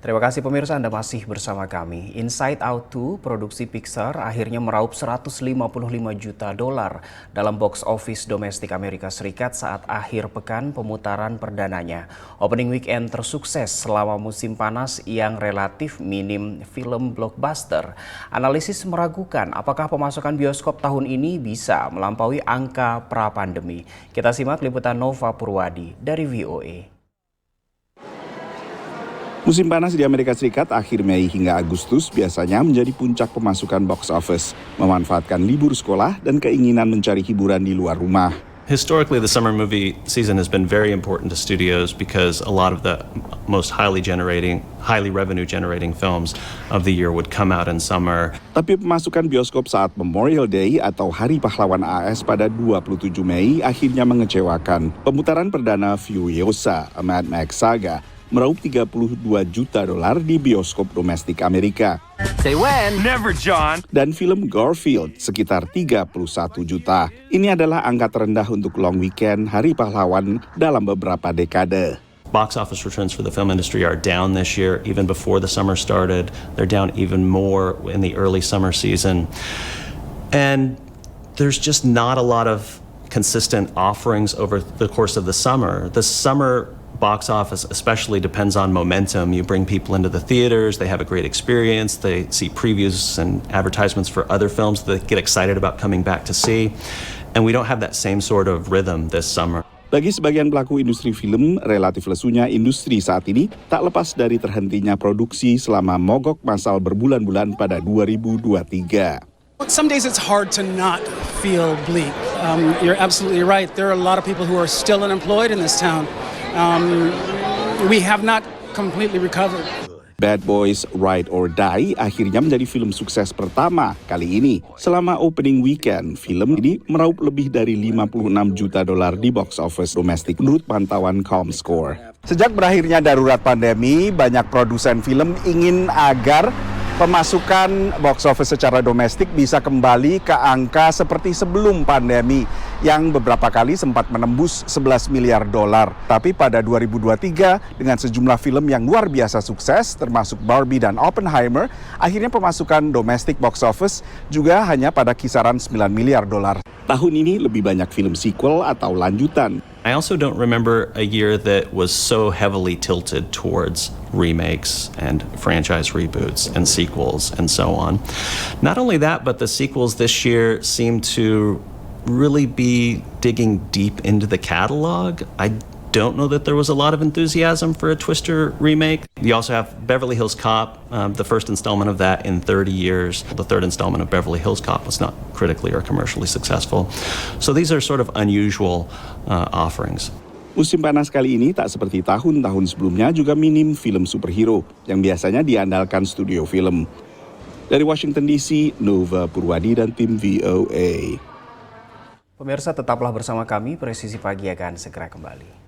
Terima kasih pemirsa, Anda masih bersama kami. Inside Out 2, produksi Pixar, akhirnya meraup 155 juta dolar dalam box office domestik Amerika Serikat saat akhir pekan pemutaran perdananya. Opening weekend tersukses selama musim panas yang relatif minim film blockbuster. Analisis meragukan apakah pemasukan bioskop tahun ini bisa melampaui angka pra-pandemi. Kita simak liputan Nova Purwadi dari VOA. Musim panas di Amerika Serikat akhir Mei hingga Agustus biasanya menjadi puncak pemasukan box office, memanfaatkan libur sekolah dan keinginan mencari hiburan di luar rumah. Historically, the summer movie season has been very important to studios because a lot of the most highly revenue generating films of the year would come out in summer. Tapi pemasukan bioskop saat Memorial Day atau Hari Pahlawan AS pada 27 Mei akhirnya mengecewakan. Pemutaran perdana Furiosa, A Mad Max Saga, meraup 32 juta dolar di bioskop domestik Amerika. Say when? Never, John. Dan film Garfield sekitar 31 juta. Ini adalah angka terendah untuk long weekend Hari Pahlawan dalam beberapa dekade. Box office returns for the film industry are down this year, even before the summer started. They're down even more in the early summer season. And there's just not a lot of consistent offerings over the course of the summer. The summer box office especially depends on momentum. You bring people into the theaters, they have a great experience, they see previews and advertisements for other films that they get excited about coming back to see. And we don't have that same sort of rhythm this summer. Bagi sebagian pelaku industri film, relatif lesunya industri saat ini tak lepas dari terhentinya produksi selama mogok massal berbulan-bulan pada 2023. Some days it's hard to not feel bleak. You're absolutely right. There are a lot of people who are still unemployed in this town. We have not completely recovered. Bad Boys Ride or Die akhirnya menjadi film sukses pertama kali ini. Selama opening weekend, film ini meraup lebih dari 56 juta dolar di box office domestik menurut pantauan Comscore. Sejak berakhirnya darurat pandemi, banyak produsen film ingin agar pemasukan box office secara domestik bisa kembali ke angka seperti sebelum pandemi yang beberapa kali sempat menembus 11 miliar dolar. Tapi pada 2023 dengan sejumlah film yang luar biasa sukses termasuk Barbie dan Oppenheimer, akhirnya pemasukan domestik box office juga hanya pada kisaran 9 miliar dolar. Tahun ini lebih banyak film sequel atau lanjutan. I also don't remember a year that was so heavily tilted towards remakes and franchise reboots and sequels and so on. Not only that, but the sequels this year seem to really be digging deep into the catalog. I don't know that there was a lot of enthusiasm for a Twister remake. You also have Beverly Hills Cop, the first installment of that in 30 years. The third installment of Beverly Hills Cop was not critically or commercially successful. So these are sort of unusual offerings. Musim panas kali ini tak seperti tahun-tahun sebelumnya juga minim film superhero yang biasanya diandalkan studio film. Dari Washington DC, Nova Purwadi dan tim VOA. Pemirsa, tetaplah bersama kami, Presisi Pagi akan segera kembali.